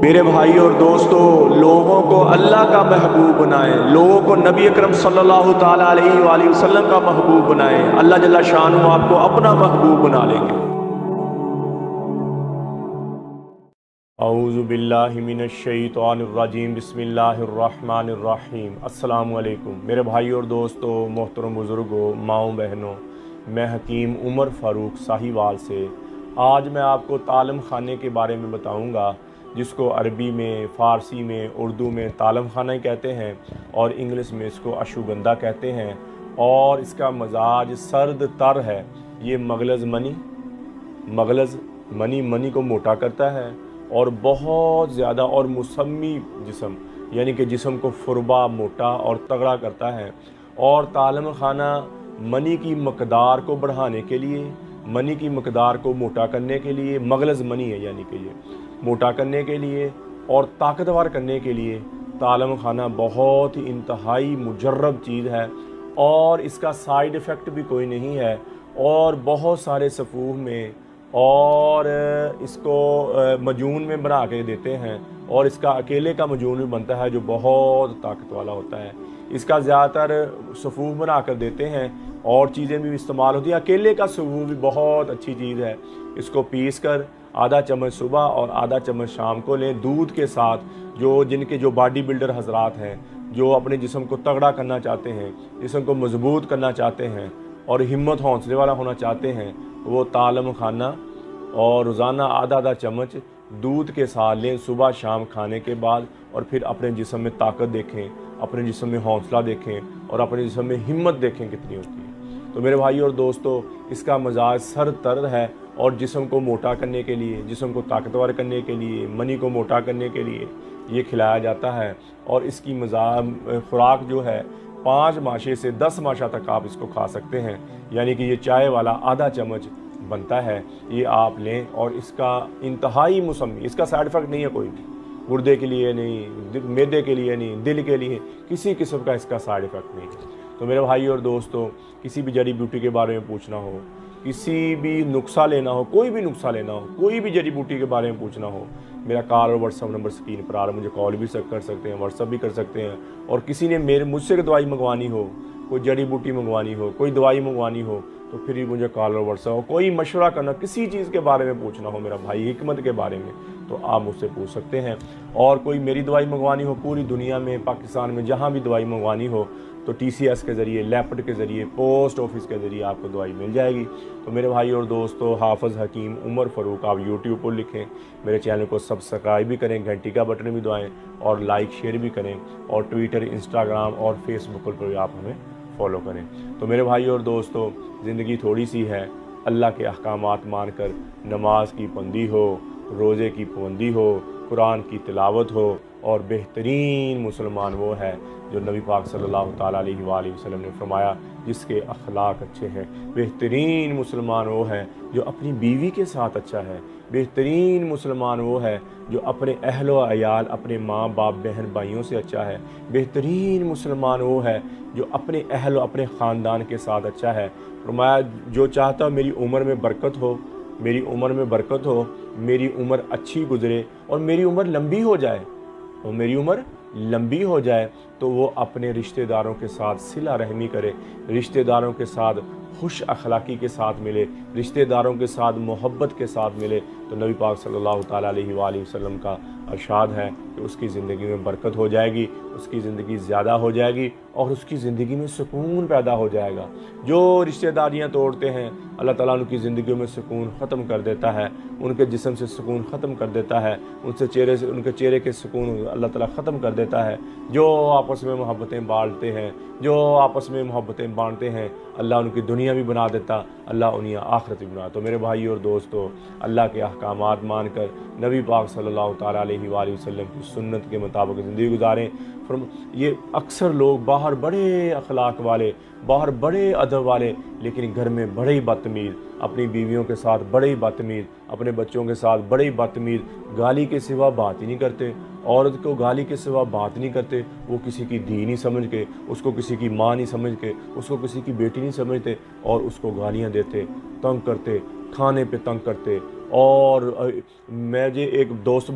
میرے بھائی اور دوستو، لوگوں کو اللہ کا محبوب بنائیں، لوگوں کو نبی اکرم صلی اللہ تعالیٰ علیہ وآلہ وسلم کا محبوب بنائیں، اللہ جل شانہ آپ کو اپنا محبوب بنا لیں گے۔ اعوذ باللہ من الشیطان الرجیم، بسم اللہ الرحمن الرحیم۔ السلام علیکم میرے بھائی اور دوستو، محترم بزرگوں، ماؤں بہنوں، میں حکیم عمر فاروق ساہیوال سے آج میں آپ کو تعلیم خانے کے بارے میں بتاؤں گا، جس کو عربی میں، فارسی میں، اردو میں تعلیم خانہ کہتے ہیں اور انگلش میں اس کو اشوگندھا کہتے ہیں، اور اس کا مزاج سرد تر ہے۔ یہ مغلظ منی کو موٹا کرتا ہے اور بہت زیادہ اور مسمی جسم، یعنی کہ جسم کو فربا، موٹا اور تگڑا کرتا ہے۔ اور تعلیم خانہ منی کی مقدار کو بڑھانے کے لیے، منی کی مقدار کو موٹا کرنے کے لیے، مغلظ منی ہے یعنی کہ یہ موٹا کرنے کے لیے اور طاقتور کرنے کے لیے تعلیم خانہ بہت ہی انتہائی مجرب چیز ہے، اور اس کا سائیڈ ایفیکٹ بھی کوئی نہیں ہے، اور بہت سارے صفوف میں اور اس کو مجون میں بنا کے دیتے ہیں، اور اس کا اکیلے کا مجون بھی بنتا ہے جو بہت طاقت والا ہوتا ہے۔ اس کا زیادہ تر صفوف بنا کر دیتے ہیں اور چیزیں بھی استعمال ہوتی ہیں۔ اکیلے کا صفوف بھی بہت اچھی چیز ہے۔ اس کو پیس کر آدھا چمچ صبح اور آدھا چمچ شام کو لیں دودھ کے ساتھ۔ جن کے باڈی بلڈر حضرات ہیں، جو اپنے جسم کو تگڑا کرنا چاہتے ہیں، جسم کو مضبوط کرنا چاہتے ہیں اور ہمت حوصلے والا ہونا چاہتے ہیں، وہ تعلیم خانہ اور روزانہ آدھا چمچ دودھ کے ساتھ لیں صبح شام کھانے کے بعد، اور پھر اپنے جسم میں طاقت دیکھیں، اپنے جسم میں حوصلہ دیکھیں اور اپنے جسم میں ہمت دیکھیں کتنی ہوتی ہے۔ تو میرے بھائی اور دوستو، اس کا مزاج سرد تر ہے اور جسم کو موٹا کرنے کے لیے، جسم کو طاقتور کرنے کے لیے، منی کو موٹا کرنے کے لیے یہ کھلایا جاتا ہے، اور اس کی خوراک جو ہے 5 ماشے سے 10 ماشا تک آپ اس کو کھا سکتے ہیں، یعنی کہ یہ چائے والا آدھا چمچ بنتا ہے، یہ آپ لیں، اور اس کا انتہائی مسمی، اس کا سائیڈ ایفیکٹ نہیں ہے کوئی بھی، گردے کے لیے نہیں، معدے کے لیے نہیں، دل کے لیے کسی قسم کا اس کا سائیڈ ایفیکٹ نہیں ہے۔ تو میرے بھائی اور دوستو، کسی بھی جڑی بوٹی کے بارے میں پوچھنا ہو، کسی بھی نسخہ لینا ہو، کوئی بھی نسخہ لینا ہو، کوئی بھی جڑی بوٹی کے بارے میں پوچھنا ہو، میرا کال اور واٹس ایپ نمبر اسکرین پر آ رہا ہے، مجھے کال بھی کر سکتے ہیں، واٹس ایپ بھی کر سکتے ہیں، اور کسی نے مجھ سے دوائی منگوانی ہو، کوئی جڑی بوٹی منگوانی ہو، کوئی دوائی منگوانی ہو، تو پھر مجھے کال اور واٹس ایپ، کوئی مشورہ کرنا، کسی چیز کے بارے میں پوچھنا ہو، میرا بھائی حکمت کے بارے میں، تو آپ مجھ سے پوچھ سکتے ہیں۔ اور کوئی میری دوائی منگوانی ہو، پوری دنیا میں، پاکستان میں جہاں بھی دوائی منگوانی ہو، تو TCS کے ذریعے، لیپٹ کے ذریعے، پوسٹ آفس کے ذریعے آپ کو دوائی مل جائے گی۔ تو میرے بھائی اور دوستو، حافظ حکیم عمر فاروق آپ یوٹیوب پر لکھیں، میرے چینل کو سبسکرائب بھی کریں، گھنٹی کا بٹن بھی دبائیں، اور لائک شیئر بھی کریں، اور ٹویٹر، انسٹاگرام اور فیس بک پر بھی آپ ہمیں فالو کریں۔ تو میرے بھائی اور دوستو، زندگی تھوڑی سی ہے، اللہ کے احکامات مان کر نماز کی پابندی ہو، روزے کی پابندی ہو، قرآن کی تلاوت ہو، اور بہترین مسلمان وہ ہے جو نبی پاک صلی اللہ تعالیٰ علیہ وآلہ وسلم نے فرمایا جس کے اخلاق اچھے ہیں۔ بہترین مسلمان وہ ہے جو اپنی بیوی کے ساتھ اچھا ہے۔ بہترین مسلمان وہ ہے جو اپنے اہل و عیال، اپنے ماں باپ، بہن بھائیوں سے اچھا ہے۔ بہترین مسلمان وہ ہے جو اپنے اہل و اپنے خاندان کے ساتھ اچھا ہے۔ فرمایا جو چاہتا میری عمر میں برکت ہو، میری عمر میں برکت ہو، میری عمر اچھی گزرے اور میری عمر لمبی ہو جائے، اور میری عمر لمبی ہو جائے، تو وہ اپنے رشتہ داروں کے ساتھ صلہ رحمی کرے، رشتہ داروں کے ساتھ خوش اخلاقی کے ساتھ ملے، رشتہ داروں کے ساتھ محبت کے ساتھ ملے۔ تو نبی پاک صلی اللہ تعالیٰ علیہ وآلہ وسلم کا ارشاد ہے کہ اس کی زندگی میں برکت ہو جائے گی، اس کی زندگی زیادہ ہو جائے گی، اور اس کی زندگی میں سکون پیدا ہو جائے گا۔ جو رشتہ داریاں توڑتے ہیں، اللہ تعالیٰ ان کی زندگیوں میں سکون ختم کر دیتا ہے، ان کے جسم سے سکون ختم کر دیتا ہے، ان کے چہرے کے سکون اللہ تعالیٰ ختم کر دیتا ہے۔ جو آپس میں محبتیں بانٹتے ہیں، جو آپس میں محبتیں بانٹتے ہیں، اللہ ان کی دنیا بھی بنا دیتا، اللہ انہیں آخرت بھی بنا۔ تو میرے بھائی اور دوستو، اللہ کے احکامات مان کر نبی پاک صلی اللہ تعالیٰ علیہ وآلہ وسلم کی سنت کے مطابق زندگی گزاریں۔ یہ اکثر لوگ باہر بڑے اخلاق والے، باہر بڑے ادب والے، لیکن گھر میں بڑے ہی بدتمیز، اپنی بیویوں کے ساتھ بڑے ہی بدتمیز، اپنے بچوں کے ساتھ بڑے ہی بدتمیز، گالی کے سوا بات ہی نہیں کرتے، عورت کو گالی کے سوا بات نہیں کرتے، وہ کسی کی دھی نہیں سمجھ کے، اس کو کسی کی ماں نہیں سمجھ کے، اس کو کسی کی بیٹی نہیں سمجھتے، اور اس کو گالیاں دیتے، تنگ کرتے، کھانے پہ تنگ کرتے، اور مجھے ایک دوست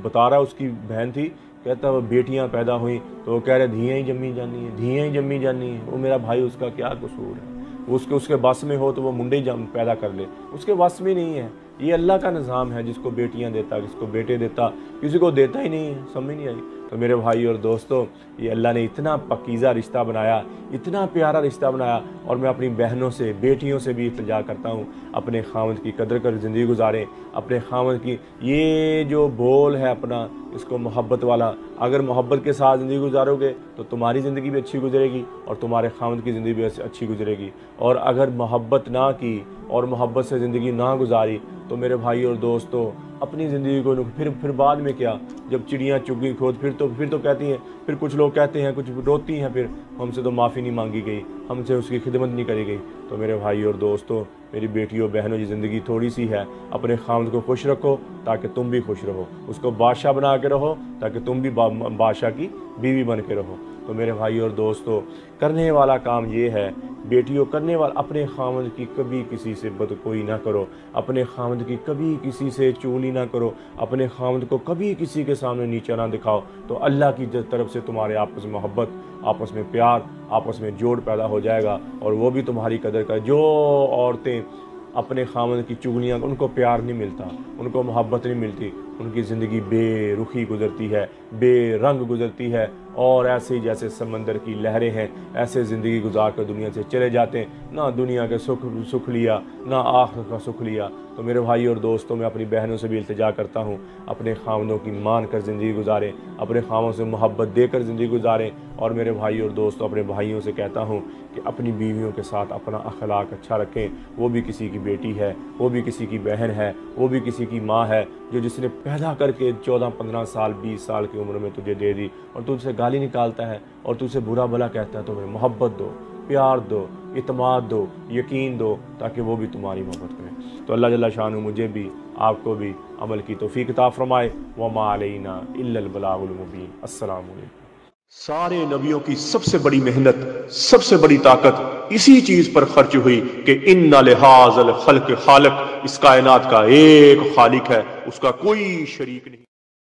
بتا رہا ہے، اس کی بہن تھی، کہتا وہ بیٹیاں پیدا ہوئیں تو وہ کہہ رہے دھیاں ہی جمی جانی ہیں، دھیاں ہی جمی جانی ہیں۔ وہ میرا بھائی، اس کا کیا قصور ہے؟ اس کے بس میں ہو تو وہ منڈے پیدا کر لے، اس کے بس میں نہیں ہے۔ یہ اللہ کا نظام ہے، جس کو بیٹیاں دیتا، جس کو بیٹے دیتا، کسی کو دیتا ہی نہیں ہے۔ سمجھ نہیں آئی؟ تو میرے بھائی اور دوستو، یہ اللہ نے اتنا پاکیزہ رشتہ بنایا، اتنا پیارا رشتہ بنایا، اور میں اپنی بہنوں سے، بیٹیوں سے بھی التجا کرتا ہوں، اپنے خاوند کی قدر کر زندگی گزاریں، اپنے خاوند کی یہ جو بول ہے اپنا، اس کو محبت والا، اگر محبت کے ساتھ زندگی گزارو گے تو تمہاری زندگی بھی اچھی گزرے گی اور تمہارے خاوند کی زندگی بھی اچھی گزرے گی۔ اور اگر محبت نہ کی اور محبت سے زندگی نہ گزاری تو میرے بھائی اور دوستو، اپنی زندگی کو پھر بعد میں کیا، جب چڑیاں چگ گئی کھود، پھر تو کہتی ہیں، پھر کچھ لوگ کہتے ہیں، کچھ روتی ہیں، پھر ہم سے تو معافی نہیں مانگی گئی، ہم سے اس کی خدمت نہیں کری گئی۔ تو میرے بھائی اور دوستو، میری بیٹیوں بہنوں، یہ زندگی تھوڑی سی ہے، اپنے خاوند کو خوش رکھو تاکہ تم بھی خوش رہو، اس کو بادشاہ بنا کے رہو تاکہ تم بھی بادشاہ کی بیوی بن کے رہو۔ تو میرے بھائی اور دوستو، کرنے والا کام یہ ہے، بیٹیوں، کرنے والا، اپنے خاوند کی کبھی کسی سے بدکوئی نہ کرو، اپنے خاوند کی کبھی کسی سے چغلی نہ کرو، اپنے خاوند کو کبھی کسی کے سامنے نیچا نہ دکھاؤ، تو اللہ کی طرف سے تمہارے آپس میں محبت، آپس میں پیار، آپس میں جوڑ پیدا ہو جائے گا، اور وہ بھی تمہاری قدر کر۔ جو عورتیں اپنے خاوند کی چغلیاں، ان کو پیار نہیں ملتا، ان کو محبت نہیں ملتی، ان کی زندگی بے رخی گزرتی ہے، بے رنگ گزرتی ہے، اور ایسے ہی جیسے سمندر کی لہریں ہیں، ایسے زندگی گزار کر دنیا سے چلے جاتے ہیں، نہ دنیا کے سکھ لیا، نہ آخرت کا سکھ لیا۔ تو میرے بھائی اور دوستوں، میں اپنی بہنوں سے بھی التجا کرتا ہوں، اپنے خاوندوں کی مان کر زندگی گزاریں، اپنے خاوندوں سے محبت دے کر زندگی گزاریں، اور میرے بھائی اور دوستوں، اپنے بھائیوں سے کہتا ہوں کہ اپنی بیویوں کے ساتھ اپنا اخلاق اچھا رکھیں۔ وہ بھی کسی کی بیٹی ہے، وہ بھی کسی کی بہن ہے، وہ بھی کسی کی ماں ہے، جس نے پیدا کر کے 14 15 سال 20 سال کی عمر میں تجھے دے دی، اور تجھ سے گالی نکالتا ہے اور تجھ سے برا بھلا کہتا ہے، تو انہیں محبت دو، پیار دو، اعتماد دو، یقین دو، تاکہ وہ بھی تمہاری محبت کریں۔ تو اللہ جل شانہ مجھے بھی، آپ کو بھی عمل کی توفیق عطا فرمائے۔ وما علینا الا البلاغ المبین۔ السلام علیکم۔ سارے نبیوں کی سب سے بڑی محنت، سب سے بڑی طاقت اسی چیز پر خرچ ہوئی کہ ان لہٰذا الخلق خالق، اس کائنات کا ایک خالق ہے، اس کا کوئی شریک نہیں۔